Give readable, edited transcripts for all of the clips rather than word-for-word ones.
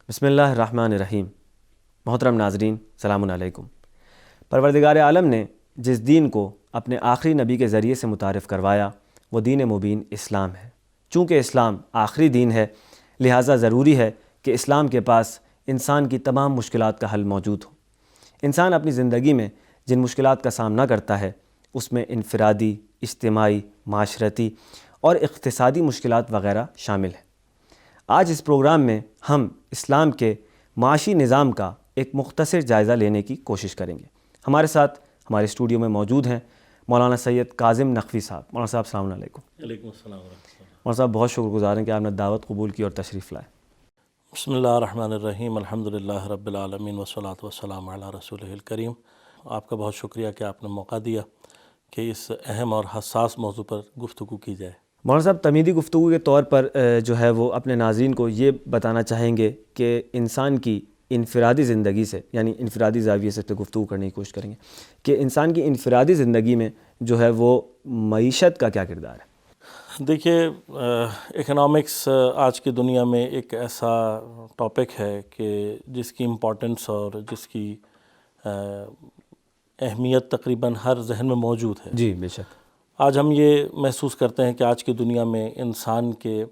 بسم اللہ الرحمن الرحیم۔ محترم ناظرین، سلام علیکم۔ پروردگار عالم نے جس دین کو اپنے آخری نبی کے ذریعے سے متعارف کروایا وہ دین مبین اسلام ہے۔ چونکہ اسلام آخری دین ہے، لہٰذا ضروری ہے کہ اسلام کے پاس انسان کی تمام مشکلات کا حل موجود ہو۔ انسان اپنی زندگی میں جن مشکلات کا سامنا کرتا ہے اس میں انفرادی، اجتماعی، معاشرتی اور اقتصادی مشکلات وغیرہ شامل ہیں۔ آج اس پروگرام میں ہم اسلام کے معاشی نظام کا ایک مختصر جائزہ لینے کی کوشش کریں گے۔ ہمارے ساتھ ہمارے اسٹوڈیو میں موجود ہیں مولانا سید کاظم نقوی صاحب۔ مولانا صاحب السلام علیکم۔ وعلیکم السلام ورحمۃ اللہ۔ مولانا صاحب بہت شکر گزار ہیں کہ آپ نے دعوت قبول کی اور تشریف لائے۔ بسم اللہ الرحمن الرحیم، الحمدللہ رب العالمین والصلاۃ والسلام علی رسولہ الکریم۔ آپ کا بہت شکریہ کہ آپ نے موقع دیا کہ اس اہم اور حساس موضوع پر گفتگو کی جائے۔ مولانا صاحب تمہیدی گفتگو کے طور پر جو ہے وہ اپنے ناظرین کو یہ بتانا چاہیں گے کہ انسان کی انفرادی زندگی سے، یعنی انفرادی زاویے سے گفتگو کرنے کی کوشش کریں گے کہ انسان کی انفرادی زندگی میں جو ہے وہ معیشت کا کیا کردار ہے؟ دیکھیے، اکنامکس آج کی دنیا میں ایک ایسا ٹاپک ہے کہ جس کی امپورٹنس اور جس کی اہمیت تقریباً ہر ذہن میں موجود ہے۔ جی بے شک۔ آج ہم یہ محسوس کرتے ہیں کہ آج کی دنیا میں انسان کے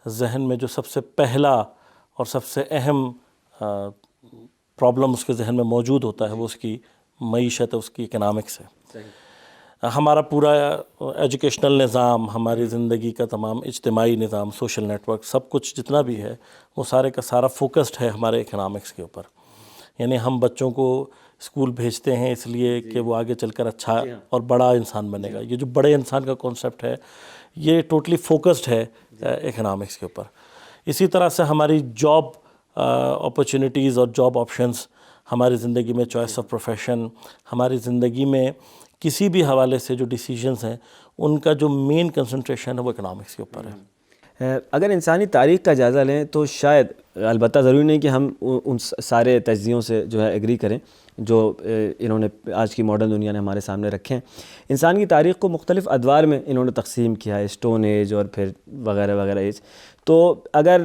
ذہن میں جو سب سے پہلا اور سب سے اہم پرابلم اس کے ذہن میں موجود ہوتا ہے وہ اس کی معیشت ہے، اس کی اکنامکس ہے۔ ہمارا پورا ایجوکیشنل نظام، ہماری زندگی کا تمام اجتماعی نظام، سوشل نیٹ ورک، سب کچھ جتنا بھی ہے وہ سارے کا سارا فوکسڈ ہے ہمارے اکنامکس کے اوپر۔ یعنی ہم بچوں کو اسکول بھیجتے ہیں اس لیے کہ وہ آگے چل کر اچھا اور بڑا انسان بنے گا۔ یہ جو بڑے انسان کا کانسیپٹ ہے یہ ٹوٹلی فوکسڈ ہے اکنامکس کے اوپر۔ اسی طرح سے ہماری جاب اپرچونیٹیز اور جاب آپشنز ہماری زندگی میں، چوائس آف پروفیشن، ہماری زندگی میں کسی بھی حوالے سے جو ڈیسیجنز ہیں ان کا جو مین کنسنٹریشن ہے وہ اکنامکس کے اوپر ہے۔ اگر انسانی تاریخ کا جائزہ لیں تو شاید، البتہ ضروری نہیں کہ ہم ان سارے تجزیوں سے جو ہے ایگری کریں جو انہوں نے آج کی ماڈرن دنیا نے ہمارے سامنے رکھے ہیں، انسان کی تاریخ کو مختلف ادوار میں انہوں نے تقسیم کیا ہے، اسٹون ایج اور پھر وغیرہ وغیرہ ایج۔ تو اگر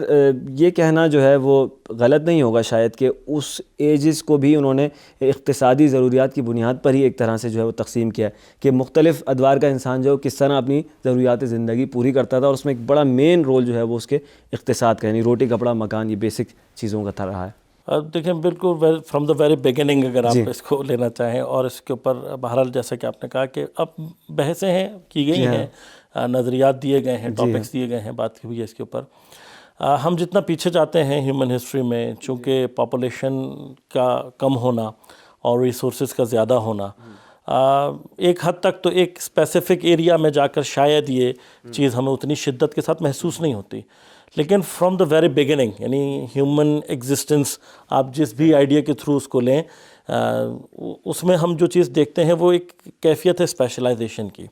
یہ کہنا جو ہے وہ غلط نہیں ہوگا شاید کہ اس ایجز کو بھی انہوں نے اقتصادی ضروریات کی بنیاد پر ہی ایک طرح سے جو ہے وہ تقسیم کیا ہے کہ مختلف ادوار کا انسان جو کس طرح اپنی ضروریات زندگی پوری کرتا تھا، اور اس میں ایک بڑا مین رول جو ہے وہ اس کے اقتصاد کا، یعنی روٹی کپڑا مکان، یہ بیسک چیزوں کا تھا رہا ہے۔ دیکھیں بالکل فرام دا ویری بگننگ اگر آپ اس کو لینا چاہیں، اور اس کے اوپر بہرحال جیسا کہ آپ نے کہا کہ اب بحثیں ہیں کی گئی ہیں، نظریات دیے گئے ہیں، ٹاپکس دیے گئے ہیں، بات کی ہوئی ہے اس کے اوپر۔ ہم جتنا پیچھے جاتے ہیں ہیومن ہسٹری میں، چونکہ پاپولیشن کا کم ہونا اور ریسورسز کا زیادہ ہونا، ایک حد تک تو ایک اسپیسیفک ایریا میں جا کر شاید یہ چیز ہمیں اتنی شدت کے ساتھ محسوس نہیں ہوتی، لیکن فرام دا ویری بگننگ، یعنی ہیومن ایگزسٹنس، آپ جس بھی آئیڈیا کے تھرو اس کو لیں، اس میں ہم جو چیز دیکھتے ہیں وہ ایک کیفیت ہے اسپیشلائزیشن کی۔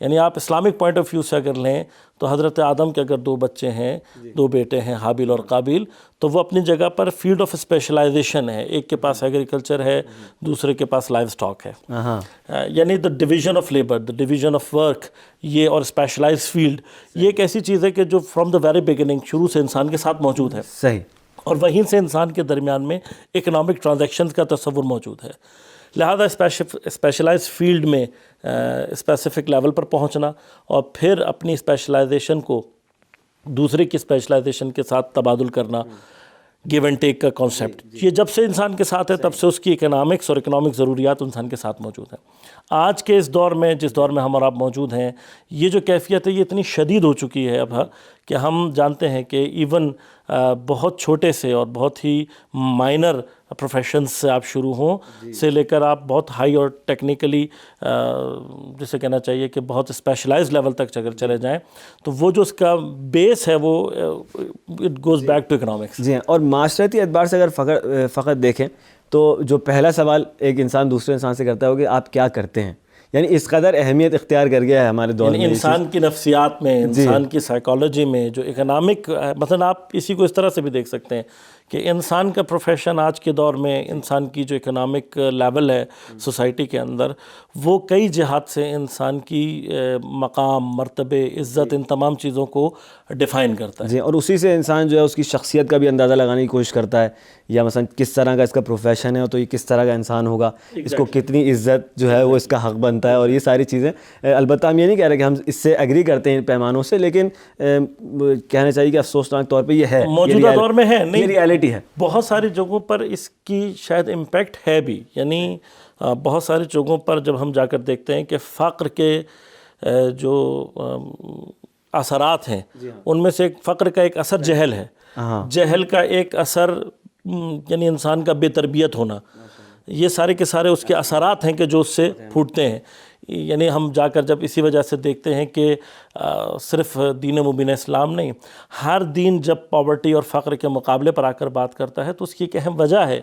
یعنی آپ اسلامک پوائنٹ آف ویو سے اگر لیں تو حضرت آدم کے اگر 2 بچے ہیں، 2 بیٹے ہیں، حابیل اور قابیل، تو وہ اپنی جگہ پر فیلڈ آف اسپیشلائزیشن ہے۔ ایک کے پاس ایگریکلچر ہے، دوسرے کے پاس لائیو اسٹاک ہے۔ یعنی the division of labour, the division of work, یہ اور اسپیشلائز فیلڈ، یہ ایک ایسی چیز ہے کہ جو فرام دا ویری بگننگ، شروع سے انسان کے ساتھ موجود ہے۔ صحیح۔ اور وہیں سے انسان کے درمیان میں اکنامک ٹرانزیکشنز کا تصور موجود ہے۔ لہذا اسپیشلائز فیلڈ میں اسپیسیفک لیول پر پہنچنا اور پھر اپنی اسپیشلائزیشن کو دوسرے کی اسپیشلائزیشن کے ساتھ تبادل کرنا، گیو اینڈ ٹیک کا کانسیپٹ، یہ جب سے انسان کے ساتھ ہے تب سے اس کی اکنامکس اور اکنامک ضروریات انسان کے ساتھ موجود ہیں۔ آج کے اس دور میں، جس دور میں ہم اور آپ موجود ہیں، یہ جو کیفیت ہے یہ اتنی شدید ہو چکی ہے اب کہ ہم جانتے ہیں کہ ایون بہت چھوٹے سے اور بہت ہی مائنر پروفیشنز سے آپ شروع ہوں سے لے کر آپ بہت ہائی اور ٹیکنیکلی جسے کہنا چاہیے کہ بہت اسپیشلائز لیول تک اگر چلے جائیں تو وہ جو اس کا بیس ہے وہ it goes back to economics. جی ہاں، اور معاشرتی اعتبار سے اگر فقط دیکھیں تو جو پہلا سوال ایک انسان دوسرے انسان سے کرتا ہے کہ آپ کیا کرتے ہیں، یعنی اس قدر اہمیت اختیار کر گیا ہے ہمارے دور میں۔ انسان کی نفسیات میں، انسان کی سائیکالوجی میں جو اکنامک، مثلا آپ اسی کو اس طرح سے بھی دیکھ سکتے ہیں کہ انسان کا پروفیشن آج کے دور میں انسان کی جو اکنامک لیول ہے سوسائٹی کے اندر، وہ کئی جہات سے انسان کی مقام، مرتبے، عزت، ان تمام چیزوں کو ڈیفائن کرتا ہے. جی، اور اسی سے انسان جو ہے اس کی شخصیت کا بھی اندازہ لگانے کی کوشش کرتا ہے، یا مثلا کس طرح کا اس کا پروفیشن ہے تو یہ کس طرح کا انسان ہوگا، اس کو کتنی عزت جو ہے وہ اس کا حق بنتا ہے، اور یہ ساری چیزیں. البتہ ہم یہ نہیں کہہ رہے کہ ہم اس سے ایگری کرتے ہیں ان پیمانوں سے، لیکن کہنا چاہیے کہ افسوسناک طور پہ یہ ہے، موجودہ دور میں ہے. یہ ریالٹی ہے. بہت ساری جگہوں پر اس کی شاید امپیکٹ ہے بھی، یعنی بہت ساری جگہوں پر جب ہم جا کر دیکھتے ہیں کہ فقر کے جو اثرات ہیں، ان میں سے ایک فقر کا ایک اثر جہل ہے. جہل کا ایک اثر یعنی انسان کا بے تربیت ہونا، یہ سارے کے سارے اس کے اثرات ہیں کہ جو اس سے پھوٹتے ہیں. یعنی ہم جا کر جب اسی وجہ سے دیکھتے ہیں کہ صرف دین مبین اسلام نہیں، ہر دین جب پاورٹی اور فقر کے مقابلے پر آ کر بات کرتا ہے تو اس کی ایک اہم وجہ ہے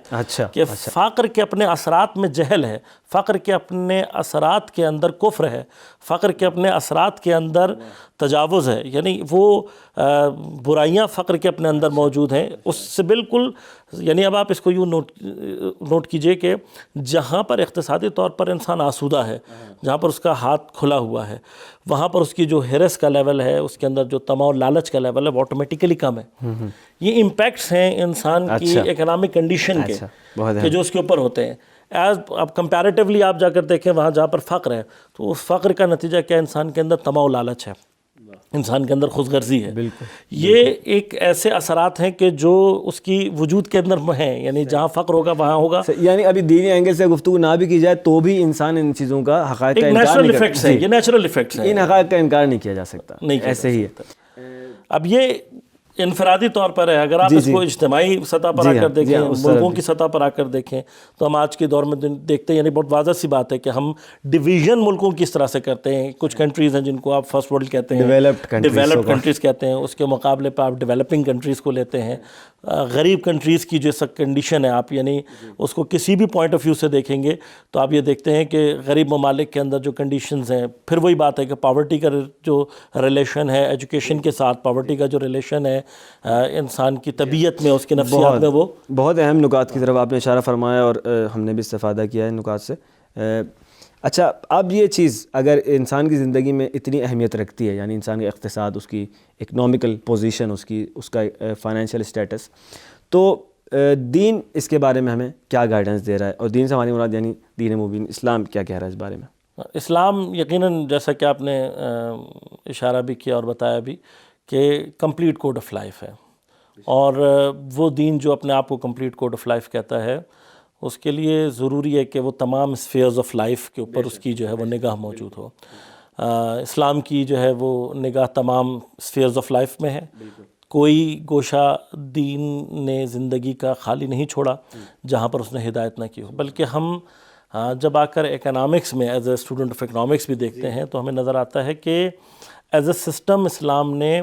کہ فقر کے اپنے اثرات میں جہل ہے، فقر کے اپنے اثرات کے اندر کفر ہے، فقر کے اپنے اثرات کے اندر تجاوز ہے. یعنی وہ برائیاں فقر کے اپنے اندر موجود ہیں. اس سے بالکل، یعنی اب آپ اس کو یوں نوٹ کیجئے کہ جہاں پر اقتصادی طور پر انسان آسودہ ہے، جہاں پر اس کا ہاتھ کھلا ہوا ہے، وہاں پر اس کی جو ہرس کا لیول ہے، اس کے اندر جو طمع و لالچ کا لیول ہے، وہ آٹومیٹیکلی کم ہے. یہ امپیکٹس ہیں انسان کی اکنامک کنڈیشن کے کہ جو اس کے اوپر ہوتے ہیں. اب کمپیریٹیولی آپ جا کر دیکھیں وہاں جہاں پر فقر ہے، تو اس فقر کا نتیجہ کیا؟ انسان کے اندر طمع و لالچ ہے، انسان کے اندر خود غرضی ہے. یہ ایک ایسے اثرات ہیں کہ جو اس کی وجود کے اندر ہیں، یعنی جہاں فقر ہوگا وہاں ہوگا. یعنی ابھی دینی اینگل سے گفتگو نہ بھی کی جائے تو بھی انسان ان چیزوں کا حقائق کا انکار نیچرل ایفیکٹس ہیں، یہ نیچرل ایفیکٹس ہیں، ان حقائق کا انکار نہیں کیا جا سکتا. ایسے ہی ہے. اب یہ انفرادی طور پر ہے. اگر آپ اس کو اجتماعی سطح پر آ کر دیکھیں، ملکوں کی سطح پر آ کر دیکھیں، تو ہم آج کے دور میں دیکھتے ہیں، یعنی بہت واضح سی بات ہے کہ ہم ڈویژن ملکوں کی اس طرح سے کرتے ہیں. کچھ کنٹریز ہیں جن کو آپ فرسٹ ورلڈ کہتے ہیں، ڈیولپڈ کنٹریز کہتے ہیں، اس کے مقابلے پہ آپ ڈیولپنگ کنٹریز کو لیتے ہیں. غریب کنٹریز کی جو کنڈیشن ہے، آپ یعنی اس کو کسی بھی پوائنٹ آف ویو سے دیکھیں گے تو آپ یہ دیکھتے ہیں کہ غریب ممالک کے اندر جو کنڈیشنز ہیں، پھر وہی بات ہے کہ پاورٹی کا جو ریلیشن ہے ایجوکیشن کے ساتھ، پاورٹی کا جو ریلیشن ہے انسان کی طبیعت میں، اس کی نفسیات میں، وہ بہت اہم نکات کی طرف آپ نے اشارہ فرمایا، اور ہم نے بھی استفادہ کیا ہے ان نکات سے. اچھا، اب یہ چیز اگر انسان کی زندگی میں اتنی اہمیت رکھتی ہے، یعنی انسان کا اقتصاد، اس کی اکنامیکل پوزیشن، اس کا فائنینشیل اسٹیٹس، تو دین اس کے بارے میں ہمیں کیا گائیڈنس دے رہا ہے، اور دین سے ہماری مراد یعنی دین مبین اسلام کیا کہہ رہا ہے اس بارے میں؟ اسلام یقیناً جیسا کہ آپ نے اشارہ بھی کیا اور بتایا بھی کہ کمپلیٹ کوڈ آف لائف ہے، اور وہ دین جو اپنے آپ کو کمپلیٹ کوڈ آف لائف کہتا ہے، اس کے لیے ضروری ہے کہ وہ تمام اسفیئرز آف لائف کے اوپر اس کی جو ہے وہ نگاہ موجود ہو. اسلام کی جو ہے وہ نگاہ تمام اسفیئرز آف لائف میں ہے. کوئی گوشہ دین نے زندگی کا خالی نہیں چھوڑا جہاں پر اس نے ہدایت نہ کی ہو. بلکہ ہم جب آ کر اکنامکس میں as a student of economics بھی دیکھتے ہیں تو ہمیں نظر آتا ہے کہ ایز اے سسٹم اسلام نے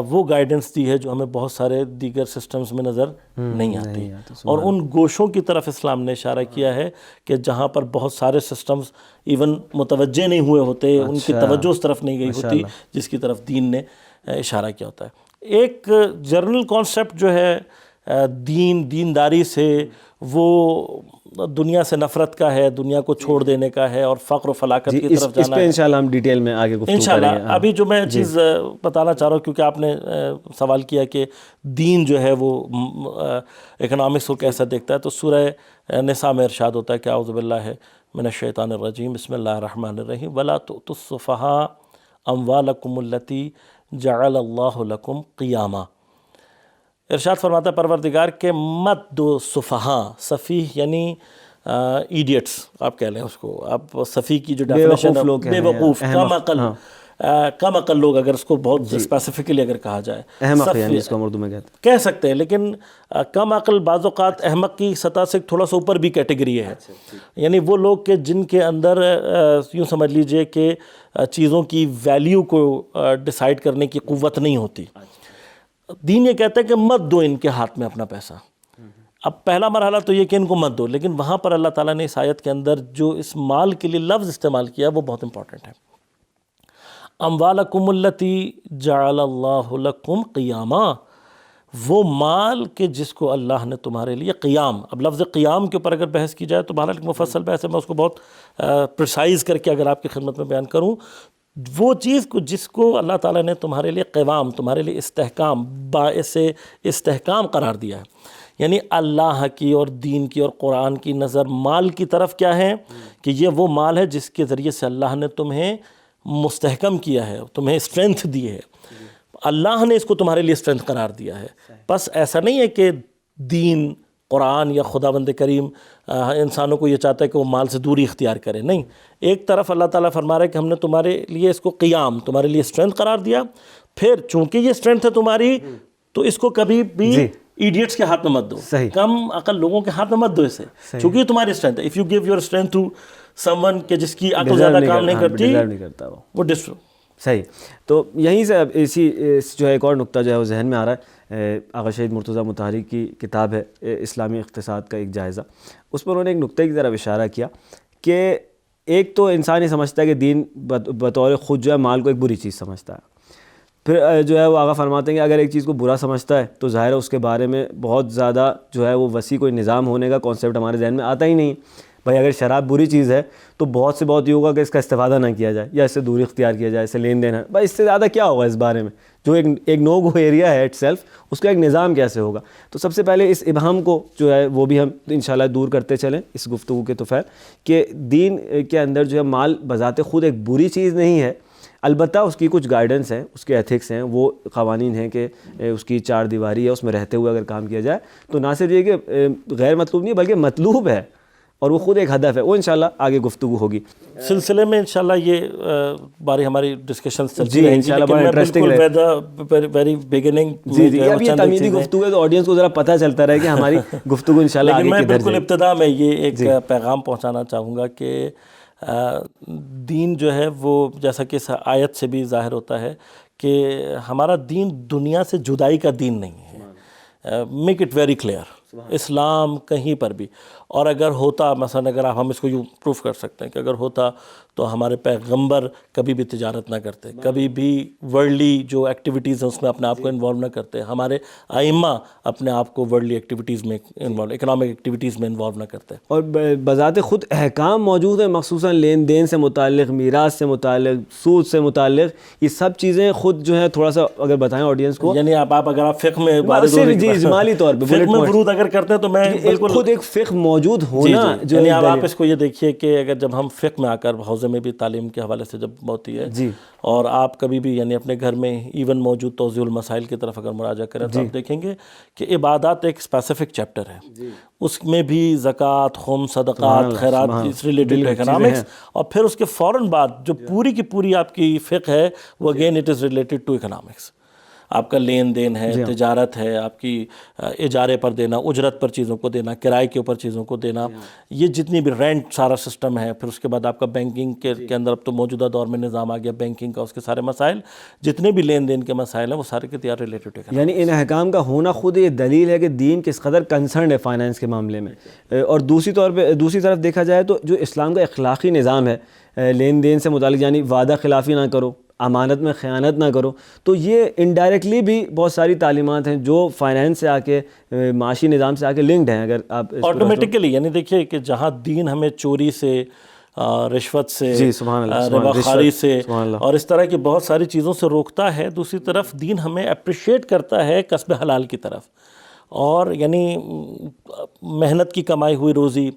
وہ گائیڈنس دی ہے جو ہمیں بہت سارے دیگر سسٹمز میں نظر نہیں آتی. اور ان گوشوں کی طرف اسلام نے اشارہ کیا ہے کہ جہاں پر بہت سارے سسٹمز ایون متوجہ نہیں ہوئے ہوتے، ان کی توجہ اس طرف نہیں گئی ہوتی جس کی طرف دین نے اشارہ کیا ہوتا ہے. ایک جنرل کانسیپٹ جو ہے دینداری سے، وہ دنیا سے نفرت کا ہے، دنیا کو چھوڑ دینے کا ہے، اور فقر و فلاکت کی طرف جانا ہے. اس پہ انشاءاللہ ہم ڈیٹیل میں آگے گفتگو انشاءاللہ. کریں گے. ابھی جو میں چیز بتانا چاہ رہا ہوں، کیونکہ آپ نے سوال کیا کہ دین جو ہے وہ اکنامکس کو کیسا دیکھتا ہے، تو سورہ نساء میں ارشاد ہوتا ہے کہ اعوذ باللہ من الشیطان الرجیم، بسم اللہ الرحمن الرحیم، وَلَا تُؤْتُوا السُّفَهَاءَ أَمْوَالَكُمُ الَّتِي جَعَلَ اللَّهُ لَكُمْ قِيَامًا. ارشاد فرماتا ہے پروردگار کہ مت دو سفہاء، سفیہ یعنی ایڈیٹس آپ کہہ لیں اس کو. آپ سفیہ کی جو ڈیفینیشن ہے، بے وقوف، کم عقل لوگ، اگر اس کو بہت اسپیسیفکلی اگر کہا جائے، احمق ہے جس کو ہم اردو میں کہتے ہیں، کہہ سکتے ہیں. لیکن کم عقل بعض اوقات احمق کی سطح سے تھوڑا سا اوپر بھی کیٹیگری ہے. یعنی وہ لوگ کہ جن کے اندر یوں سمجھ لیجئے کہ چیزوں کی ویلیو کو ڈیسائیڈ کرنے کی قوت نہیں ہوتی. دین یہ کہتا ہے کہ مت دو ان کے ہاتھ میں اپنا پیسہ. اب پہلا مرحلہ تو یہ کہ ان کو مت دو، لیکن وہاں پر اللہ تعالیٰ نے اس آیت کے اندر جو اس مال کے لیے لفظ استعمال کیا وہ بہت امپورٹنٹ ہے. اموالکم التی جعل اللہ لکم قیاما، وہ مال کہ جس کو اللہ نے تمہارے لیے قیام، اب لفظ قیام کے اوپر اگر بحث کی جائے تو بہرحال ایک مفصل بحث ہے، میں اس کو بہت پریسائز کر کے اگر آپ کی خدمت میں بیان کروں، وہ چیز کو جس کو اللہ تعالیٰ نے تمہارے لیے قوام، تمہارے لیے استحکام، باعث استحکام قرار دیا ہے، یعنی اللہ کی اور دین کی اور قرآن کی نظر مال کی طرف کیا ہے کہ یہ وہ مال ہے جس کے ذریعے سے اللہ نے تمہیں مستحکم کیا ہے، تمہیں اسٹرینتھ دی ہے، اللہ نے اس کو تمہارے لیے اسٹرینتھ قرار دیا ہے۔ بس ایسا نہیں ہے کہ دین، قرآن یا خداوند کریم انسانوں کو یہ چاہتا ہے کہ وہ مال سے دوری اختیار کرے، نہیں، ایک طرف اللہ تعالیٰ فرما رہا ہے کہ ہم نے تمہارے لیے اس کو قیام، تمہارے لیے اسٹرینتھ قرار دیا، پھر چونکہ یہ اسٹرینتھ ہے تمہاری تو اس کو کبھی بھی ایڈیٹس کے ہاتھ میں مت دو، کم عقل لوگوں کے ہاتھ میں مت دو اسے، چونکہ یہ تمہاری اسٹرینتھ ہے۔ If you give your strength to someone کہ جس کی عقل زیادہ کام نہیں کرتی، وہ ڈسٹرو۔ صحیح، تو یہیں سے اب اسی جو ہے ایک اور نقطہ جو ہے وہ ذہن میں آ رہا ہے، آغا شہید مرتضیٰ مطہری کی کتاب ہے اسلامی اقتصاد کا ایک جائزہ، اس پر انہوں نے ایک نقطے کی طرف اشارہ کیا کہ ایک تو انسان یہ سمجھتا ہے کہ دین بطور خود جو ہے مال کو ایک بری چیز سمجھتا ہے، پھر جو ہے وہ آغا فرماتے ہیں کہ اگر ایک چیز کو برا سمجھتا ہے تو ظاہر ہے اس کے بارے میں بہت زیادہ جو ہے وہ وسیع کوئی نظام ہونے کا کانسیپٹ ہمارے ذہن میں آتا ہی نہیں۔ بھائی اگر شراب بری چیز ہے تو بہت سے بہت یہ ہوگا کہ اس کا استفادہ نہ کیا جائے یا اس سے دوری اختیار کیا جائے، اس سے لین دین ہے، بھائی اس سے زیادہ کیا ہوگا اس بارے میں، جو ایک نو گو ایریا ہے اٹ سیلف، اس کا ایک نظام کیسے ہوگا۔ تو سب سے پہلے اس ابہام کو جو ہے وہ بھی ہم انشاءاللہ دور کرتے چلیں اس گفتگو کے طفیل، کہ دین کے اندر جو ہے مال بذات خود ایک بری چیز نہیں ہے، البتہ اس کی کچھ گائیڈنس ہیں، اس کے ایتھکس ہیں، وہ قوانین ہیں کہ اس کی چار دیواری ہے، اس میں رہتے ہوئے اگر کام کیا جائے تو نہ صرف یہ کہ غیر مطلوب نہیں بلکہ مطلوب ہے، اور وہ خود ایک ہدف ہے، وہ انشاءاللہ آگے گفتگو ہوگی سلسلے میں انشاءاللہ یہ باری ہماری ڈسکشنز چلتی جی رہیں گی، انشاءاللہ لیکن بڑا میں انٹرسٹنگ بالکل ویری بگننگ جی اب یہ تمیزی گفتگو ہے تو آڈینس کو ذرا پتہ چلتا رہے کہ ہماری گفتگو انشاءاللہ آگے لیکن میں کدھر بالکل جائے۔ ابتدا میں یہ ایک پیغام پہنچانا چاہوں گا کہ دین جو ہے وہ جیسا کہ اس آیت سے بھی ظاہر ہوتا ہے کہ ہمارا دین دنیا سے جدائی کا دین نہیں ہے، میک اٹ ویری کلیئر، اسلام کہیں پر بھی، اور اگر ہوتا مثلا اگر ہم اس کو یوں پروف کر سکتے ہیں کہ اگر ہوتا تو ہمارے پیغمبر کبھی بھی تجارت نہ کرتے، کبھی بھی ورلڈلی جو ایکٹیویٹیز ہیں اس میں اپنے آپ کو انوالو نہ کرتے، ہمارے ائمہ اپنے آپ کو ورلڈلی ایکٹیویٹیز میں انوالو، اکنامک ایکٹیویٹیز میں انوالو نہ کرتے، اور بذات خود احکام موجود ہیں مخصوصاً لین دین سے متعلق، میراث سے متعلق، سود سے متعلق، یہ سب چیزیں خود جو ہے تھوڑا سا اگر بتائیں آڈینس کو، یعنی اگر آپ فقہ میں جی اجمالی طور پہ فقہ میں ورود اگر کرتے ہیں تو میں بالکل خود ایک فقہ موجود ہونا جو یعنی اب آپ اس کو یہ دیکھیے کہ اگر جب ہم فقہ میں آ کر حوزے میں بھی تعلیم کے حوالے سے جب ہوتی ہے جی، اور آپ کبھی بھی یعنی اپنے گھر میں ایون موجود توضیح المسائل کی طرف اگر مراجعہ کریں تو آپ دیکھیں گے کہ عبادات ایک اسپیسیفک چیپٹر ہے، اس میں بھی زکوٰۃ، خمس، صدقات، خیرات اس ریلیٹڈ ٹو اکنامکس، اور پھر اس کے فوراً بعد جو پوری کی پوری آپ کی فقہ ہے وہ again it is related to economics, آپ کا لین دین ہے، تجارت ہے، آپ کی اجارے پر دینا، اجرت پر چیزوں کو دینا، کرائے کے اوپر چیزوں کو دینا، یہ جتنی بھی رینٹ سارا سسٹم ہے، پھر اس کے بعد آپ کا بینکنگ کے اندر اب تو موجودہ دور میں نظام آ گیا بینکنگ کا، اس کے سارے مسائل، جتنے بھی لین دین کے مسائل ہیں وہ سارے کے تیار ریلیٹڈ ہے۔ یعنی ان احکام کا ہونا خود یہ دلیل ہے کہ دین کس قدر کنسرنڈ ہے فائنانس کے معاملے میں، اور دوسری طرف دیکھا جائے تو جو اسلام کا اخلاقی نظام ہے لین دین سے متعلق، یعنی وعدہ خلافی نہ کرو، امانت میں خیانت نہ کرو، تو یہ انڈائریکٹلی بھی بہت ساری تعلیمات ہیں جو فائنانس سے آ کے، معاشی نظام سے آ کے لنکڈ ہیں۔ اگر آپ آٹومیٹکلی یعنی دیکھیے کہ جہاں دین ہمیں چوری سے، رشوت سے، رباخاری سے اور اس طرح کی بہت ساری چیزوں سے روکتا ہے، دوسری طرف دین ہمیں اپریشیٹ کرتا ہے کسب حلال کی طرف، اور یعنی محنت کی کمائی ہوئی روزی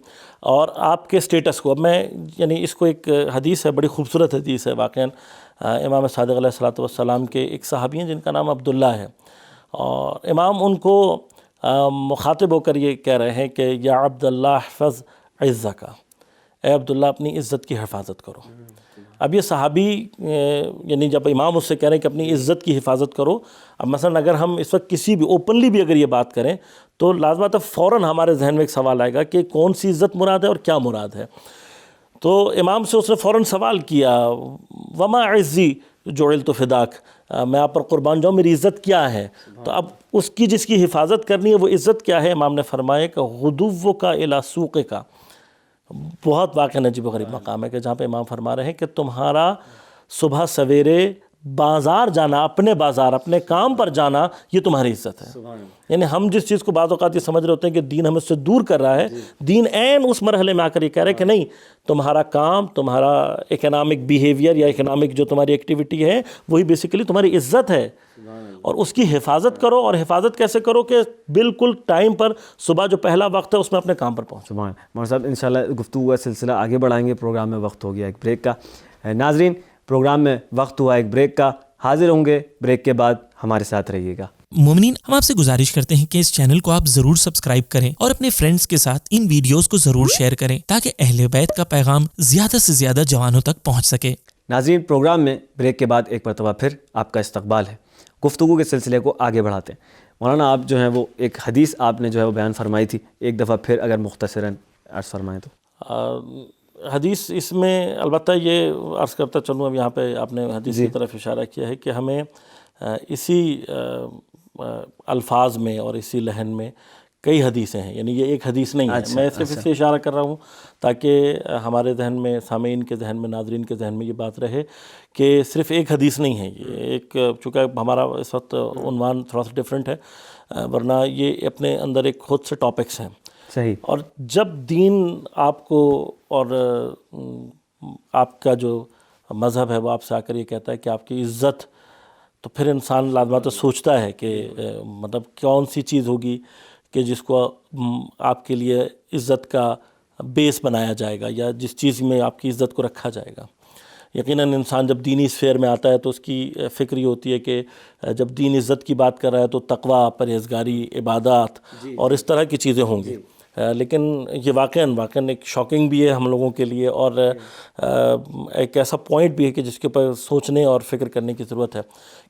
اور آپ کے سٹیٹس کو، اب میں یعنی اس کو ایک حدیث ہے، بڑی خوبصورت حدیث ہے واقعاً، امام صادق علیہ السلام کے ایک صحابی ہیں جن کا نام عبداللہ ہے، اور امام ان کو مخاطب ہو کر یہ کہہ رہے ہیں کہ یا عبداللہ احفظ عزک، اے عبداللہ اپنی عزت کی حفاظت کرو۔ اب یہ صحابی یعنی جب امام اس سے کہہ رہے ہیں کہ اپنی عزت کی حفاظت کرو، اب مثلا اگر ہم اس وقت کسی بھی اوپنلی بھی اگر یہ بات کریں تو لازماً فوراً ہمارے ذہن میں ایک سوال آئے گا کہ کون سی عزت مراد ہے اور کیا مراد ہے۔ تو امام سے اس نے فوراً سوال کیا وما عزی جعلت فداک، میں آپ پر قربان جاؤں، میری عزت کیا ہے؟ تو اب اس کی جس کی حفاظت کرنی ہے وہ عزت کیا ہے؟ امام نے فرمایا کہ غدوک الی سوقک، بہت واقعہ عجیب و غریب مقام ہے کہ جہاں پہ امام فرما رہے ہیں کہ تمہارا صبح سویرے بازار جانا، اپنے بازار، اپنے کام پر جانا، یہ تمہاری عزت ہے. یعنی ہم جس چیز کو بعض اوقات یہ سمجھ رہے ہوتے ہیں کہ دین ہمیں اس سے دور کر رہا ہے، دین عین اس مرحلے میں آ کر یہ کہہ رہا ہے کہ نہیں، تمہارا کام، تمہارا اکنامک بیہیویئر یا اکنامک جو تمہاری ایکٹیویٹی ہے وہی بیسیکلی تمہاری عزت ہے، اور اس کی حفاظت کرو. اور حفاظت کیسے کرو کہ بالکل ٹائم پر، صبح جو پہلا وقت ہے اس میں اپنے کام پر پہنچو. مولانا صاحب انشاءاللہ گفتگو کا سلسلہ آگے بڑھائیں گے. پروگرام میں وقت ہو گیا ایک بریک کا. ناظرین پروگرام میں وقت ہوا ایک بریک کا، حاضر ہوں گے بریک کے بعد، ہمارے ساتھ رہیے گا. مومنین، ہم آپ سے گزارش کرتے ہیں کہ اس چینل کو آپ ضرور سبسکرائب کریں اور اپنے فرینڈز کے ساتھ ان ویڈیوز کو ضرور شیئر کریں تاکہ اہل بیت کا پیغام زیادہ سے زیادہ جوانوں تک پہنچ سکے. ناظرین پروگرام میں بریک کے بعد ایک مرتبہ پھر آپ کا استقبال ہے. گفتگو کے سلسلے کو آگے بڑھاتے ہیں. مولانا آپ جو ہیں وہ ایک حدیث آپ نے جو ہے وہ بیان فرمائی تھی، ایک دفعہ پھر اگر مختصراً عرض فرمائیں تو. حدیث اس میں البتہ یہ عرض کرتا چلوں، اب یہاں پہ آپ نے حدیث کی طرف اشارہ کیا ہے کہ ہمیں اسی الفاظ میں اور اسی لحن میں کئی حدیثیں ہیں، یعنی یہ ایک حدیث نہیں ہے. میں صرف اس سے اشارہ کر رہا ہوں تاکہ ہمارے ذہن میں، سامعین کے ذہن میں، ناظرین کے ذہن میں یہ بات رہے کہ صرف ایک حدیث نہیں ہے یہ ایک، چونکہ ہمارا اس وقت عنوان تھوڑا سا ڈیفرنٹ ہے، ورنہ یہ اپنے اندر ایک خود سے ٹاپکس ہیں. صحیح. اور جب دین آپ کو اور آپ کا جو مذہب ہے وہ آپ سے آ کر یہ کہتا ہے کہ آپ کی عزت، تو پھر انسان لازمات سوچتا ہے کہ مطلب کون سی چیز ہوگی کہ جس کو آپ کے لیے عزت کا بیس بنایا جائے گا، یا جس چیز میں آپ کی عزت کو رکھا جائے گا. یقیناً انسان جب دینی اسفیئر میں آتا ہے تو اس کی فکر یہ ہوتی ہے کہ جب دین عزت کی بات کر رہا ہے تو تقویٰ، پرہیزگاری، عبادات اور اس طرح کی چیزیں ہوں گی. لیکن یہ واقعاً ایک شاکنگ بھی ہے ہم لوگوں کے لیے، اور ایک ایسا پوائنٹ بھی ہے کہ جس کے اوپر سوچنے اور فکر کرنے کی ضرورت ہے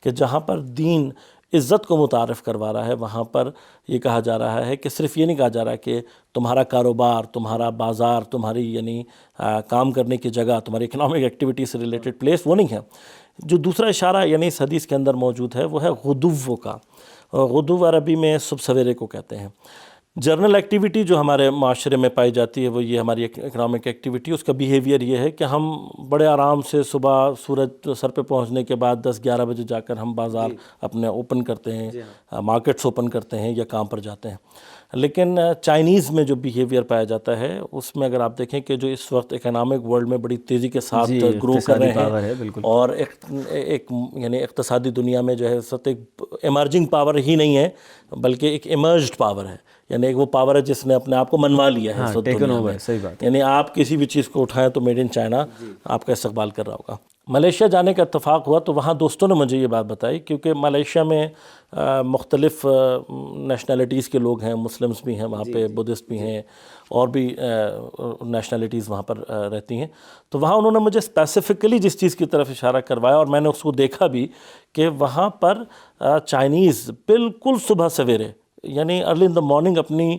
کہ جہاں پر دین عزت کو متعارف کروا رہا ہے وہاں پر یہ کہا جا رہا ہے کہ صرف یہ نہیں کہا جا رہا کہ تمہارا کاروبار، تمہارا بازار، تمہاری یعنی کام کرنے کی جگہ، تمہاری اکنامک ایکٹیویٹی سے ریلیٹڈ پلیس وہ نہیں ہے. جو دوسرا اشارہ یعنی اس حدیث کے اندر موجود ہے وہ ہے غدو کا. غدو عربی میں صبح سویرے کو کہتے ہیں. جرنل ایکٹیویٹی جو ہمارے معاشرے میں پائی جاتی ہے وہ یہ ہماری اکنامک ایکٹیویٹی، اس کا بیہیویئر یہ ہے کہ ہم بڑے آرام سے صبح سورج سر پہ پہنچنے کے بعد 10-11 بجے جا کر ہم بازار اپنے اوپن کرتے ہیں، مارکیٹس اوپن کرتے ہیں یا کام پر جاتے ہیں. لیکن چائنیز میں جو بیہیویئر پایا جاتا ہے اس میں اگر آپ دیکھیں کہ جو اس وقت اکنامک ورلڈ میں بڑی تیزی کے ساتھ گرو کر رہے ہیں، اور ایک یعنی اقتصادی دنیا میں جو ہے اس وقت ایک ایمرجنگ پاور ہی نہیں ہے بلکہ ایک ایمرجڈ پاور ہے، یعنی ایک وہ پاور ہے جس نے اپنے آپ کو منوا لیا ہے اس وقت دنیا میں. یعنی آپ کسی بھی چیز کو اٹھائیں تو میڈ ان چائنا آپ کا استقبال کر رہا ہوگا. ملیشیا جانے کا اتفاق ہوا تو وہاں دوستوں نے مجھے یہ بات بتائی، کیونکہ ملیشیا میں مختلف نیشنلٹیز کے لوگ ہیں، مسلمز بھی ہیں وہاں پہ، بدھسٹ بھی ہیں، اور بھی نیشنلٹیز وہاں پر رہتی ہیں. تو وہاں انہوں نے مجھے اسپیسیفکلی جس چیز کی طرف اشارہ کروایا اور میں نے اس کو دیکھا بھی کہ وہاں پر چائنیز بالکل صبح سویرے یعنی ارلی ان دا مارننگ اپنی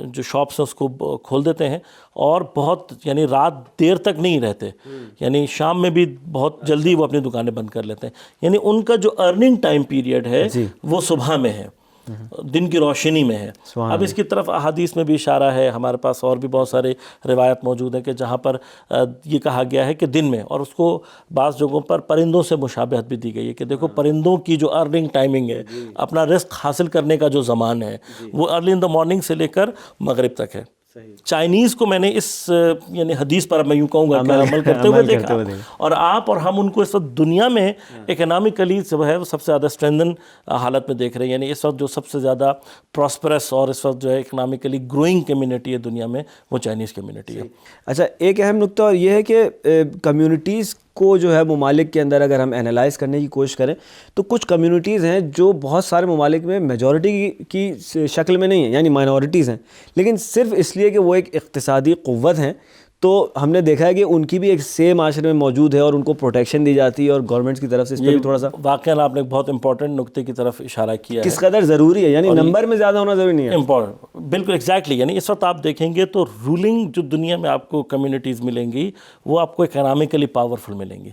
جو شاپس ہیں اس کو کھول دیتے ہیں، اور بہت یعنی رات دیر تک نہیں رہتے، یعنی شام میں بھی بہت جلدی وہ اپنی دکانیں بند کر لیتے ہیں. یعنی ان کا جو ارننگ ٹائم پیریڈ ہے وہ صبح میں ہے، دن کی روشنی میں ہے. اب اس کی طرف احادیث میں بھی اشارہ ہے، ہمارے پاس اور بھی بہت سارے روایت موجود ہیں کہ جہاں پر یہ کہا گیا ہے کہ دن میں، اور اس کو بعض جگہوں پر پرندوں سے مشابہت بھی دی گئی ہے کہ دیکھو پرندوں کی جو ارننگ ٹائمنگ ہے، اپنا رزق حاصل کرنے کا جو زمان ہے وہ ارلی ان دا مارننگ سے لے کر مغرب تک ہے. چائنیز کو میں نے اس یعنی حدیث پر میں یوں کہوں گا کہ عمل کرتے ہوئے دیکھا، اور آپ اور ہم ان کو اس وقت دنیا میں اکنامکلی جو ہے وہ سب سے زیادہ اسٹرینتھن حالت میں دیکھ رہے ہیں. یعنی اس وقت جو سب سے زیادہ پراسپرس اور اس وقت جو ہے اکنامکلی گروئنگ کمیونٹی ہے دنیا میں وہ چائنیز کمیونٹی ہے. اچھا، ایک اہم نکتہ اور یہ ہے کہ کمیونٹیز کو جو ہے ممالک کے اندر اگر ہم انالائز کرنے کی کوشش کریں تو کچھ کمیونٹیز ہیں جو بہت سارے ممالک میں میجورٹی کی شکل میں نہیں ہیں، یعنی مائنورٹیز ہیں، لیکن صرف اس لیے کہ وہ ایک اقتصادی قوت ہیں تو ہم نے دیکھا ہے کہ ان کی بھی ایک سے معاشرے میں موجود ہے اور ان کو پروٹیکشن دی جاتی ہے اور گورنمنٹ کی طرف سے. اس پہ بھی تھوڑا سا واقعاً آپ نے ایک بہت امپورٹنٹ نقطے کی طرف اشارہ کیا ہے، کس قدر ضروری ہے، یعنی نمبر میں زیادہ ہونا ضروری نہیں ہے. امپورٹنٹ، بالکل ایگزیکٹلی. یعنی اس وقت آپ دیکھیں گے تو رولنگ جو دنیا میں آپ کو کمیونٹیز ملیں گی وہ آپ کو اکنامکلی پاورفل ملیں گی.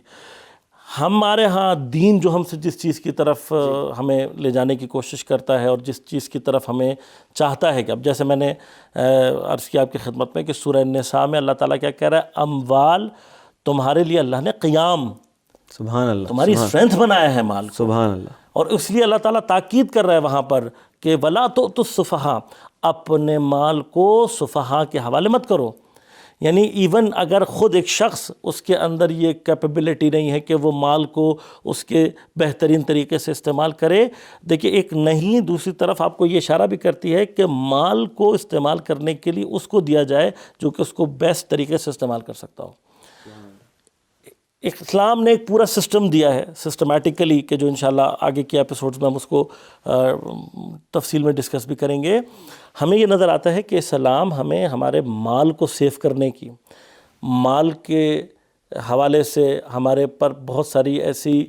ہمارے ہاں دین جو ہم سے جس چیز کی طرف ہمیں لے جانے کی کوشش کرتا ہے اور جس چیز کی طرف ہمیں چاہتا ہے کہ اب جیسے میں نے عرض کیا آپ کی خدمت میں کہ سورہ النساء میں اللہ تعالیٰ کیا کہہ رہا ہے، اموال تمہارے لیے اللہ نے قیام سبحان اللہ، تمہاری اسٹرینتھ بنایا ہے مال کو. سبحان اللہ. اور اس لیے اللہ تعالیٰ تاکید کر رہا ہے وہاں پر کہ وَلَا تُؤْتُوا السُّفَہَاءَ، اپنے مال کو سفہاء کے حوالے مت کرو. یعنی ایون اگر خود ایک شخص اس کے اندر یہ کیپیبلٹی نہیں ہے کہ وہ مال کو اس کے بہترین طریقے سے استعمال کرے. دیکھیے ایک نہیں، دوسری طرف آپ کو یہ اشارہ بھی کرتی ہے کہ مال کو استعمال کرنے کے لیے اس کو دیا جائے جو کہ اس کو بیسٹ طریقے سے استعمال کر سکتا ہو. اسلام نے ایک پورا سسٹم دیا ہے سسٹمیٹیکلی کہ جو انشاءاللہ آگے کے ایپیسوڈز میں ہم اس کو تفصیل میں ڈسکس بھی کریں گے. ہمیں یہ نظر آتا ہے کہ اسلام ہمیں ہمارے مال کو سیو کرنے کی، مال کے حوالے سے ہمارے پر بہت ساری ایسی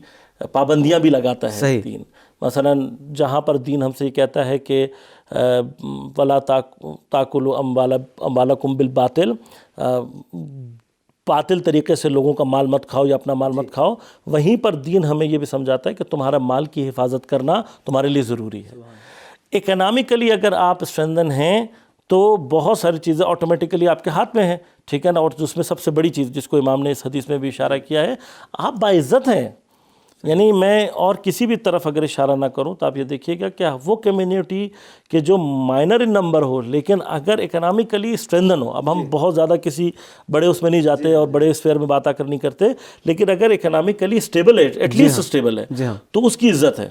پابندیاں بھی لگاتا ہے دین. مثلا جہاں پر دین ہم سے یہ کہتا ہے کہ وَلَا تَأْكُلُوا أَمْوَالَكُمْ بِالْبَاطِلِ، باطل طریقے سے لوگوں کا مال مت کھاؤ یا اپنا مال مت کھاؤ. وہیں پر دین ہمیں یہ بھی سمجھاتا ہے کہ تمہارا مال کی حفاظت کرنا تمہارے لیے ضروری ہے. اکنامکلی اگر آپ اسٹرینتھن ہیں تو بہت ساری چیزیں آٹومیٹیکلی آپ کے ہاتھ میں ہیں، ٹھیک ہے نا. اور جس میں سب سے بڑی چیز جس کو امام نے اس حدیث میں بھی اشارہ کیا ہے، آپ باعزت ہیں. یعنی میں اور کسی بھی طرف اگر اشارہ نہ کروں تو آپ یہ دیکھیے گا کہ وہ کمیونٹی کہ جو مائنر ان نمبر ہو لیکن اگر اکنامکلی اسٹرینتھن ہو، اب ہم بہت زیادہ کسی بڑے اس میں نہیں جاتے اور بڑے اسفیئر میں بات نہیں کرتے، لیکن اگر اکنامکلی اسٹیبل ہے، ایٹ لیسٹ اسٹیبل ہے، تو اس کی عزت ہے.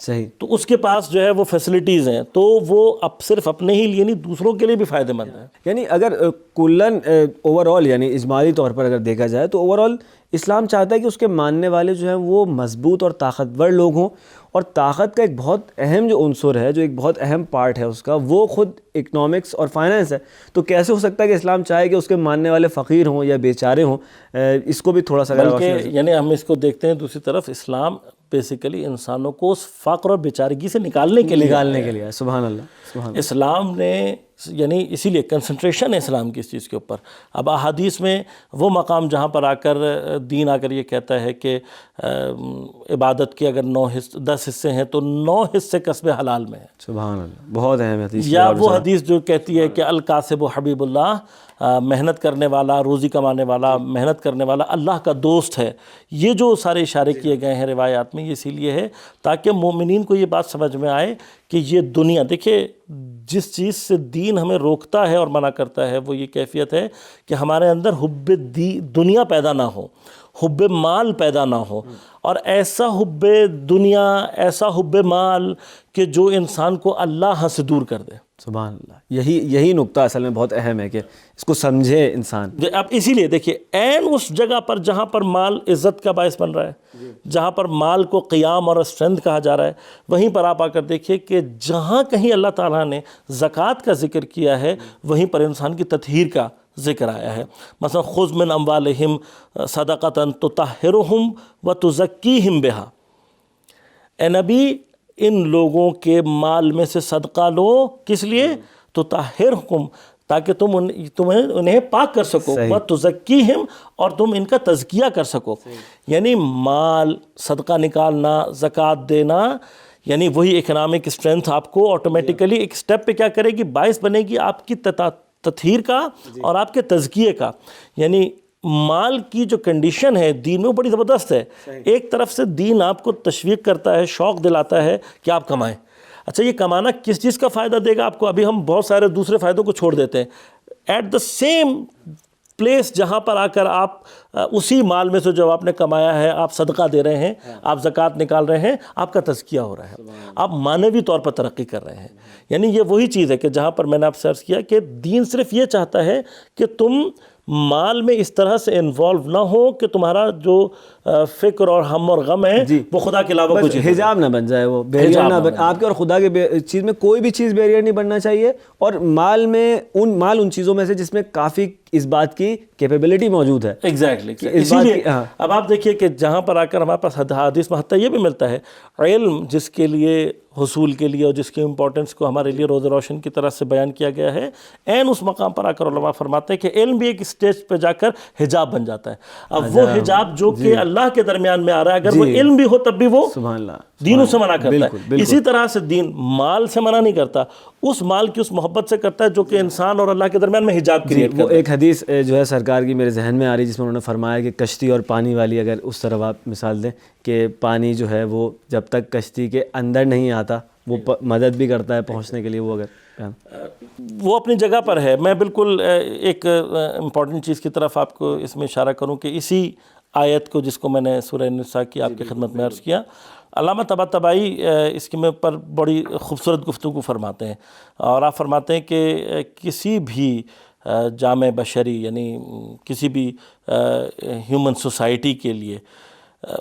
صحیح. تو اس کے پاس جو ہے وہ فیسلٹیز ہیں، تو وہ اب صرف اپنے ہی لیے نہیں دوسروں کے لیے بھی فائدہ مند ہے. یعنی اگر کلن اوور آل یعنی اجمالی طور پر اگر دیکھا جائے تو اوور آل اسلام چاہتا ہے کہ اس کے ماننے والے جو ہیں وہ مضبوط اور طاقتور لوگ ہوں. اور طاقت کا ایک بہت اہم جو عنصر ہے، جو ایک بہت اہم پارٹ ہے اس کا، وہ خود اکنامکس اور فائنانس ہے. تو کیسے ہو سکتا ہے کہ اسلام چاہے کہ اس کے ماننے والے فقیر ہوں یا بیچارے ہوں؟ اس کو بھی تھوڑا سا بلکہ یعنی ہم اس کو دیکھتے ہیں دوسری طرف، اسلام بیسیکلی انسانوں کو اس فقر اور بیچارگی سے نکالنے کے لیے. سبحان اللہ. اسلام نے یعنی اسی لیے کنسنٹریشن ہے اسلام کی اس چیز کے اوپر. اب احادیث میں وہ مقام جہاں پر آ کر دین آ کر یہ کہتا ہے کہ عبادت کے اگر 10 حصے ہیں تو 9 حصے کسب حلال میں ہیں. سبحان اللہ. بہت اہم حدیث. یا وہ حدیث جو کہتی ہے کہ الکاسب و حبیب اللہ، محنت کرنے والا، روزی کمانے والا، محنت کرنے والا اللہ کا دوست ہے. یہ جو سارے اشارے کیے گئے ہیں روایات میں، یہ اسی لیے ہے تاکہ مومنین کو یہ بات سمجھ میں آئے کہ یہ دنیا، دیکھیں جس چیز سے دین ہمیں روکتا ہے اور منع کرتا ہے وہ یہ کیفیت ہے کہ ہمارے اندر حب دنیا پیدا نہ ہو، حب مال پیدا نہ ہو. اور ایسا حب دنیا، ایسا حب مال کہ جو انسان کو اللہ سے دور کر دے. سبحان اللہ. یہی نقطہ اصل میں بہت اہم ہے کہ اس کو سمجھے انسان. اب اسی لیے دیکھیے عین اس جگہ پر جہاں پر مال عزت کا باعث بن رہا ہے، جہاں پر مال کو قیام اور اسٹرینتھ کہا جا رہا ہے، وہیں پر آپ آ کر دیکھیے کہ جہاں کہیں اللہ تعالیٰ نے زکوٰۃ کا ذکر کیا ہے وہیں پر انسان کی تطہیر کا ذکر آیا ہے. مثلا خذ من اموالہم صدقۃ تطہرہم وتزکیہم بہا. اے نبی ان لوگوں کے مال میں سے صدقہ لو، کس لیے؟ تطہرہم، تاکہ تم انہیں پاک کر سکو، وتزکیہم، اور تم ان کا تزکیہ کر سکو. یعنی مال، صدقہ نکالنا، زکوٰۃ دینا، یعنی وہی اکنامک اسٹرینتھ آپ کو آٹومیٹیکلی ایک سٹیپ پہ کیا کرے گی؟ باعث بنے گی آپ کی تطہیر کا اور آپ کے تزکیے کا. یعنی مال کی جو کنڈیشن ہے دین میں وہ بڑی زبردست ہے. ایک طرف سے دین آپ کو تشویق کرتا ہے، شوق دلاتا ہے کہ آپ کمائیں. اچھا یہ کمانا کس چیز کا فائدہ دے گا آپ کو؟ ابھی ہم بہت سارے دوسرے فائدوں کو چھوڑ دیتے ہیں. ایٹ دا سیم پلیس جہاں پر آ کر آپ اسی مال میں سے جو آپ نے کمایا ہے آپ صدقہ دے رہے ہیں، آپ زکوٰۃ نکال رہے ہیں، آپ کا تزکیہ ہو رہا ہے، آپ معنوی طور پر ترقی کر رہے ہیں. یعنی یہ وہی چیز ہے کہ جہاں پر میں نے آپ سے عرض کیا کہ دین صرف یہ چاہتا ہے کہ تم مال میں اس طرح سے انوالو نہ ہو کہ تمہارا جو فکر اور ہم اور غم ہے وہ خدا کے علاوہ کچھ حجاب نہ بن جائے، وہ بیریئر نہ بن، آپ کے اور خدا کے چیز میں کوئی بھی چیز بیریئر نہیں بننا چاہیے. اور مال میں مال ان چیزوں میں سے جس میں کافی اس بات کی کیپیبلٹی موجود ہے. ایگزیکٹلی. اسی لیے اب آپ دیکھیے کہ جہاں پر آ کر ہمارے پاس حدیث میں حتیٰ یہ بھی ملتا ہے، علم جس کے لیے حصول کے لیے اور جس کی امپورٹنس کو ہمارے لیے روز روشن کی طرح سے بیان کیا گیا ہے، عین اس مقام پر آ کر علماء فرماتے ہیں کہ علم بھی ایک اسٹیج پہ جا کر حجاب بن جاتا ہے. اب وہ حجاب جو کہ اللہ کے درمیان میں آ رہا ہے، اگر وہ علم بھی ہو تب بھی وہ سبحان اللہ دین اس سے منع کرتا ہے. اسی طرح سے دین مال سے منع نہیں کرتا, اس مال کی اس محبت سے کرتا ہے جو کہ انسان اور اللہ کے درمیان میں حجاب کریٹ کرتا ہے. وہ ایک حدیث جو ہے سرکار کی میرے ذہن میں آ رہی ہے جس میں انہوں نے فرمایا کہ کشتی اور پانی والی, اگر اس طرف آپ مثال دیں کہ پانی جو ہے وہ جب تک کشتی کے اندر نہیں آتا وہ مدد بھی کرتا ہے پہنچنے کے لیے, وہ اگر وہ اپنی جگہ پر ہے. میں بالکل ایک امپورٹنٹ چیز کی طرف آپ کو اس میں اشارہ کروں کہ اسی آیت کو جس کو میں نے سورہ نساء کی آپ کی خدمت میں عرض کیا, علامہ طباطبائی اس کے پر بڑی خوبصورت گفتگو فرماتے ہیں, اور آپ فرماتے ہیں کہ کسی بھی جامع بشری یعنی کسی بھی ہیومن سوسائٹی کے لیے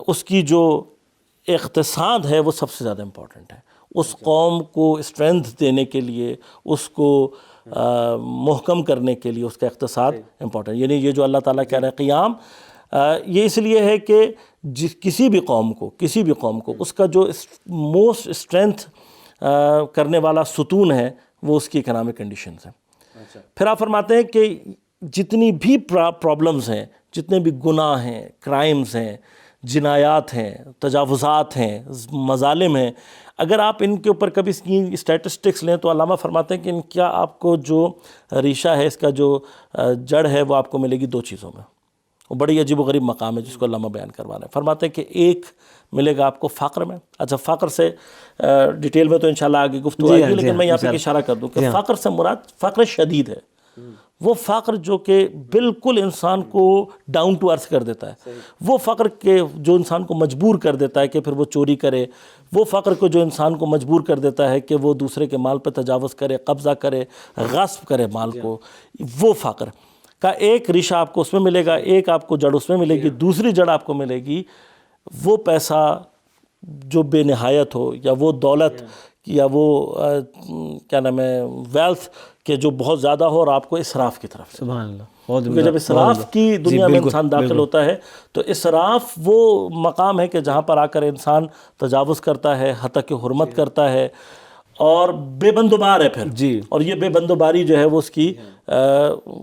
اس کی جو اقتصاد ہے وہ سب سے زیادہ امپورٹنٹ ہے. اس قوم کو اسٹرینتھ دینے کے لیے, اس کو محکم کرنے کے لیے اس کا اقتصاد امپورٹنٹ. یعنی یہ جو اللہ تعالیٰ کہہ رہے ہیں قیام, یہ اس لیے ہے کہ کسی بھی قوم کو اس کا جو موسٹ اسٹرینتھ کرنے والا ستون ہے وہ اس کی اکنامک کنڈیشنز ہیں. پھر آپ فرماتے ہیں کہ جتنی بھی پرابلمز ہیں, جتنے بھی گناہ ہیں, کرائمز ہیں, جنایات ہیں, تجاوزات ہیں, مظالم ہیں, اگر آپ ان کے اوپر کبھی اسٹیٹسٹکس لیں تو علامہ فرماتے ہیں کہ ان کا آپ کو جو ریشہ ہے, اس کا جو جڑ ہے وہ آپ کو ملے گی 2 چیزوں میں. وہ بڑی عجیب و غریب مقام ہے جس کو علامہ بیان کروا رہے ہیں. فرماتے ہیں کہ ایک ملے گا آپ کو فقر میں. اچھا, فقر سے ڈیٹیل میں تو انشاءاللہ آگے گفتگو آئے گی, لیکن میں یہاں پہ اشارہ کر دوں کہ فقر سے مراد فقر شدید ہے. وہ فقر جو کہ بالکل انسان کو ڈاؤن ٹو ارتھ کر دیتا ہے, وہ فقر کے جو انسان کو مجبور کر دیتا ہے کہ پھر وہ چوری کرے, وہ فقر کو جو انسان کو مجبور کر دیتا ہے کہ وہ دوسرے کے مال پہ تجاوز کرے, قبضہ کرے, غصب کرے مال کو, وہ فقر کا ایک ریشہ آپ کو اس میں ملے گا, ایک آپ کو جڑ اس میں ملے گی. دوسری جڑ آپ کو ملے گی وہ پیسہ جو بے نہایت ہو, یا وہ دولت, یا وہ کیا نام ہے ویلتھ کہ جو بہت زیادہ ہو اور آپ کو اسراف کی طرف. سبحان اللہ. کیونکہ جب اسراف کی دنیا میں انسان داخل ہوتا ہے تو اسراف وہ مقام ہے کہ جہاں پر آ کر انسان تجاوز کرتا ہے, حتیٰ کہ حرمت کرتا ہے, اور بے بندوبار ہے پھر. اور یہ بے بندوباری جو ہے وہ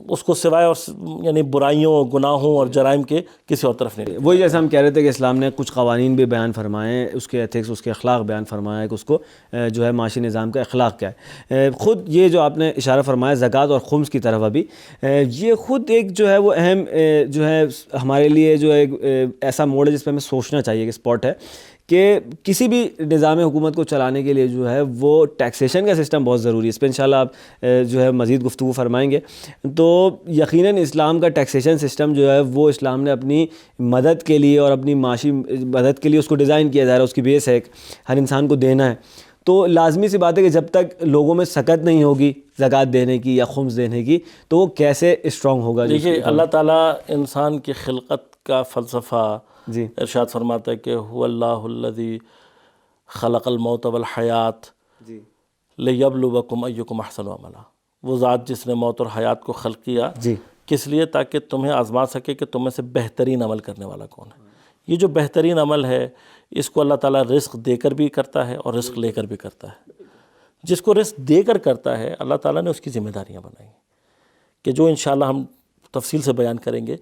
اس کو سوائے اور یعنی برائیوں, گناہوں اور جرائم کے کسی اور طرف نہیں. وہی جیسے ہم کہہ رہے تھے کہ اسلام نے کچھ قوانین بھی بیان فرمائے, اس کے ایتھکس, اس کے اخلاق بیان فرمایا کہ اس کو جو ہے معاشی نظام کا اخلاق کیا ہے. خود یہ جو آپ نے اشارہ فرمایا زکوٰۃ اور خمس کی طرف, ابھی یہ خود ایک جو ہے وہ اہم جو ہے ہمارے لیے جو ہے ایسا موڑ ہے جس پہ ہمیں سوچنا چاہیے کہ اسپاٹ ہے کہ کسی بھی نظام حکومت کو چلانے کے لیے جو ہے وہ ٹیکسیشن کا سسٹم بہت ضروری ہے. اس پہ انشاءاللہ آپ جو ہے مزید گفتگو فرمائیں گے. تو یقیناً اسلام کا ٹیکسیشن سسٹم جو ہے وہ اسلام نے اپنی مدد کے لیے اور اپنی معاشی مدد کے لیے اس کو ڈیزائن کیا جا رہا ہے. اس کی بیس ہے ہر انسان کو دینا ہے. تو لازمی سی بات ہے کہ جب تک لوگوں میں سکت نہیں ہوگی زکوٰۃ دینے کی یا خمس دینے کی تو وہ کیسے اسٹرانگ ہوگا. دیکھیے اللہ تعالیٰ انسان کی خلقت کا فلسفہ ارشاد فرماتا ہے کہ هو اللہ الذی خلق الموت والحیات لیبلوکم ایکم احسن عملا. وہ ذات جس نے موت اور حیات کو خلق کیا, کس لیے؟ تاکہ تمہیں آزما سکے کہ تم میں سے بہترین عمل کرنے والا کون ہے. یہ جو بہترین عمل ہے اس کو اللہ تعالیٰ رزق دے کر بھی کرتا ہے اور رزق لے کر بھی کرتا ہے. جس کو رزق دے کر کرتا ہے اللہ تعالیٰ نے اس کی ذمہ داریاں بنائی کہ جو انشاءاللہ ہم تفصیل سے بیان کریں گے.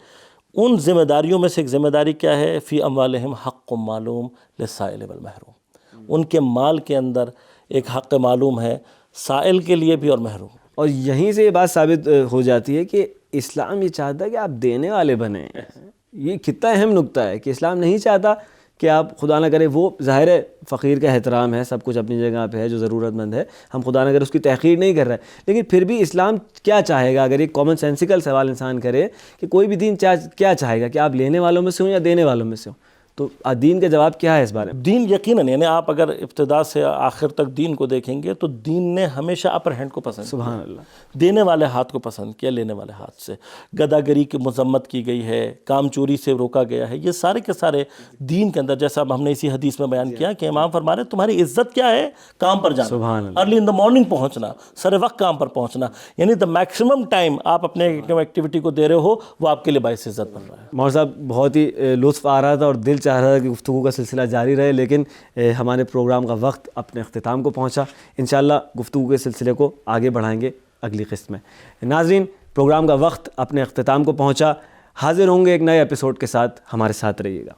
ان ذمہ داریوں میں سے ایک ذمہ داری کیا ہے؟ فی اموالہم حق معلوم للسائل والمحروم. ان کے مال کے اندر ایک حق معلوم ہے سائل کے لیے بھی اور محروم. اور یہیں سے یہ بات ثابت ہو جاتی ہے کہ اسلام یہ چاہتا ہے کہ آپ دینے والے بنیں. یہ کتنا اہم نکتہ ہے کہ اسلام نہیں چاہتا کہ آپ خدا نہ کرے, وہ ظاہر ہے فقیر کا احترام ہے, سب کچھ اپنی جگہ پہ ہے, جو ضرورت مند ہے ہم خدا نہ کرے اس کی تحقیر نہیں کر رہے ہیں, لیکن پھر بھی اسلام کیا چاہے گا؟ اگر ایک کامن سینسیکل سوال انسان کرے کہ کوئی بھی دین کیا چاہے گا کہ آپ لینے والوں میں سے ہوں یا دینے والوں میں سے ہوں, تو دین کا جواب کیا ہے اس بارے میں؟ دین یقیناً یعنی آپ اگر ابتدا سے آخر تک دین کو دیکھیں گے تو دین نے ہمیشہ اپر ہینڈ کو پسند کیا. سبحان اللہ. دینے والے ہاتھ کو پسند کیا, لینے والے ہاتھ سے. گداگری کی مذمت کی گئی ہے, کام چوری سے روکا گیا ہے. یہ سارے کے سارے دین کے اندر, جیسا ہم نے اسی حدیث میں بیان کیا کہ امام فرما رہے تمہاری عزت کیا ہے؟ کام پر جانا, سبحان اللہ, ارلی ان دا مارننگ پہنچنا, سر وقت کام پر پہنچنا. یعنی دا میکسیمم ٹائم آپ اپنے ایکٹیویٹی کو دے رہے ہو وہ آپ کے لیے باعث عزت بن رہا ہے. مول صاحب بہت ہی لطف آ رہا تھا اور دل چاہ رہا تھا کہ گفتگو کا سلسلہ جاری رہے, لیکن ہمارے پروگرام کا وقت اپنے اختتام کو پہنچا. انشاءاللہ گفتگو کے سلسلے کو آگے بڑھائیں گے اگلی قسط میں. ناظرین, پروگرام کا وقت اپنے اختتام کو پہنچا. حاضر ہوں گے ایک نئے ایپیسوڈ کے ساتھ, ہمارے ساتھ رہیے گا.